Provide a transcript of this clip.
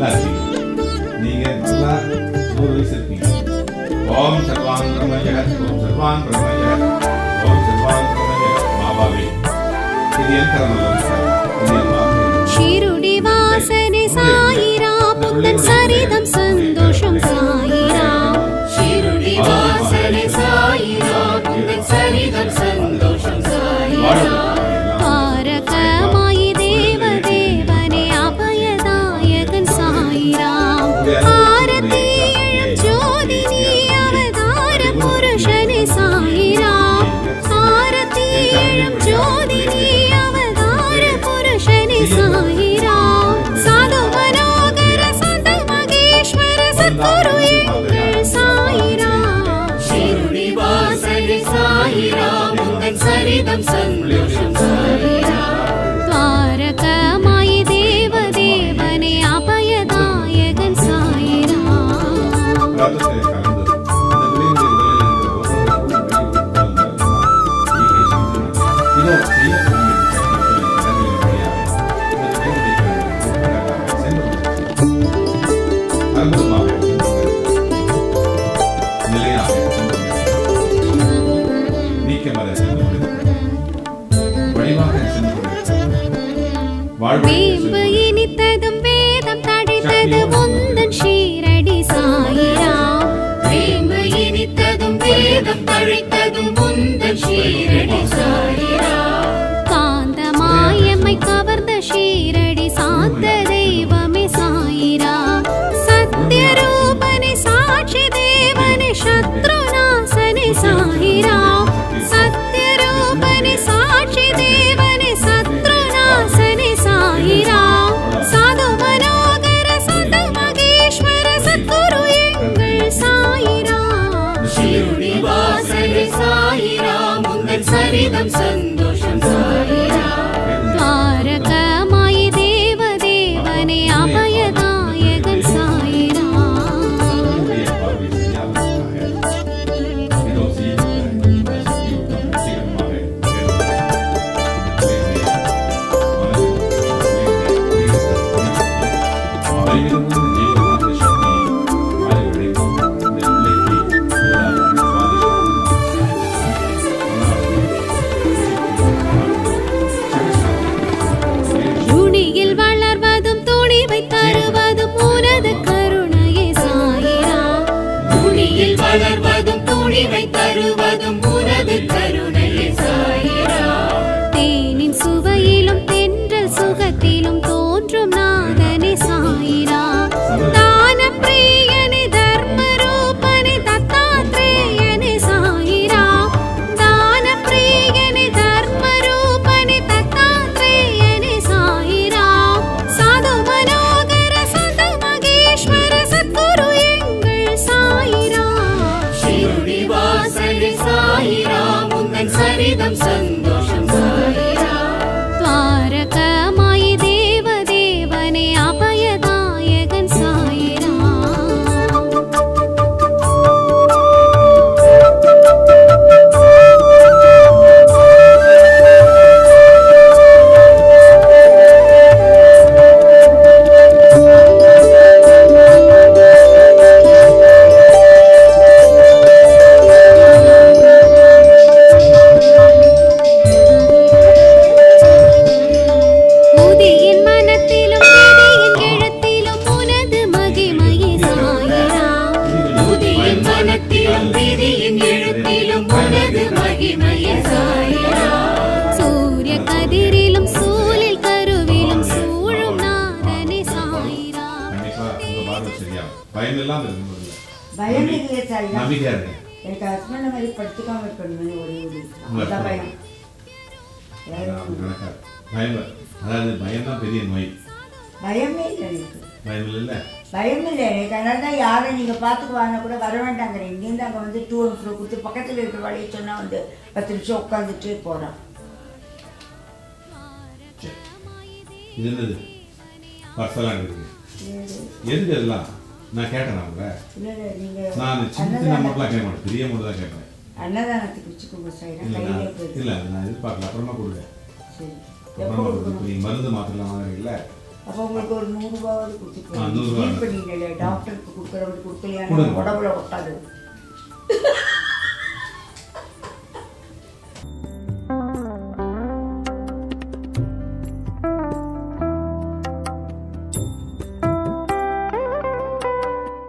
நல்லா இருப்பீங்க. நீங்க நல்லா 100 வயசு இருப்பீங்க. ஓம் சர்வான் பிரம்ம ஓம் சர்வான் பிரம்ம ஓம் சர்வான் பிரம்ம பாபாவே இது ஷீருடி வாசனே சாயிராம் முந்தன் சரிதம் சந்தோஷம் சாயிராம் ஷீருடி வாசனே சாயிராம் முந்தன் சரிதம் சந்தோஷம் சாயிராம் பாரகமாயி தேவ தேவனே அபயதாயகன் சாயிராம் ஆரதி ஜோதினி அவதார புருஷனே சாயிராம் ஆரதி ஜோதினி அவதார புருஷனே சாயிராம் சாது மனோகர சந்த மகேஸ்வர சத்குரு எங்கள் சாயிராம் ஷீருடி வாசனே சாயிராம் முந்தன் சரிதம் சந்தோஷம் சாயிராம் துவாரகமாயி தேவ தேவனே அபயதாயகன் சாயிராம் வேம்பு இனித்ததும் வேதம் தடைத்தது முந்தன் ஷீரடி சாயிராம் வேம்பு இனித்ததும் வேதம் தழைத்ததும் முந்தன் ஷீரடி சாயிராம் காந்தமாயம்மை கவர்ந்த ஷீரடி சாத்த தெய்வமே சாயிராம் சத்யரூபனே சாட்சி தேவனே சத்ருநாசனே சாயிராம் சத்யரூபனே சாட்சி தேவனே சத்ருநாசனே சாயிராம் சாது மனோகர சந்த மகேஸ்வர சத்குரு எங்கள் சாயிராம் ஷீருடி வாசனே சாயிராம் முந்தன் சரிதம் சந்தோஷம் சாயிராம் துவாரகமாயி தேவ தேவனே அபயதாயகன் சாயிராம் நுனியில் வளர்வதும் துணிவை தருவதும் உனது கருணையே சாயிராம் நுனியில் வளர்வதும் துணிவை தருவதும் உனது கருணையே சாயிராம் தேனின் சுவையிலும் தென்றல் சுகத்திலும் தோன்றும் நாதனே சாயிராம் தான பிரியனே தர்ம ரூபனே தத்தாத்ரேயனே சாயிராம் தான பிரியனே தர்ம ரூபனே தத்தாத்ரேயனே சாயிராம் சாது மனோகர சந்த மகேஸ்வர சத்குரு எங்கள் சாயிராம் ஷீருடி வாசனே சாயிராம் முந்தன் சரிதம் சந்தோஷம் சாயிராம் துவாரகமாயி தேவ தேவனே அபயதாயகன் சாயிராம் உதியின் மனத்திலும் விதியின் எழுத்திலும் உனது மகிமையே சாயிராம் உதியின் மனத்திலும் விதியின் எழுத்திலும் உனது மகிமையே சாயிராம் சூரிய கதிரிலும் சூழில் கருவிலும் சூழும் நாதனே சாயிராம் பயம் இல்லாம இருக்கு. பயம் இல்லையே சார். நம்பிக்கையா இருக்கு. எனக்கு ஹஸ்பண்ட் மாதிரி படுத்துக்காம இருக்கணும் ஒரே ஒரு பயம். அதாவது பயம் தான் பெரிய நோய். பயமே இல்லை எனக்கு. பயம் இல்லை. பயம் இல்லை எனக்கு. அதனால தான் யாரை நீங்கள் பார்த்துக்குவாங்க கூட வர வேண்டாங்க. இங்கேருந்து அங்கே வந்து 2 and 4 கொடுத்து பக்கத்தில் இருக்கிற வழியை சொன்னால் வந்து 10 நிமிஷம் உட்காந்துட்டு போகிறான். இது என்னது பர்சலாக இருக்கு. எதுக்கு இதெல்லாம் நான் கேட்டேன் அவங்க. இல்லை நீங்கள் நான் சின்ன மட்டும்லாம் கேட்க மாட்டேன், பெரிய மட்டும் தான் கேட்பேன். அன்னதானத்துக்கு வச்சுக்கோங்க சார். இல்லை நான் எதிர்பார்க்கல, அப்புறமா கொடுங்க. சரி அப்புறமா கொடுங்க. நீங்கள் மருந்து மாத்திரலாம் வாங்குறீங்களா, அப்போ உங்களுக்கு ஒரு 100 ரூபாவது ஆ, 100 கொடுத்துருக்கேன். ரூபா. பண்ணிடல டாக்டருக்கு கொடுக்குறவங்க கொடுக்கலையான கொடுங்க. உடம்புல ஒட்டாது.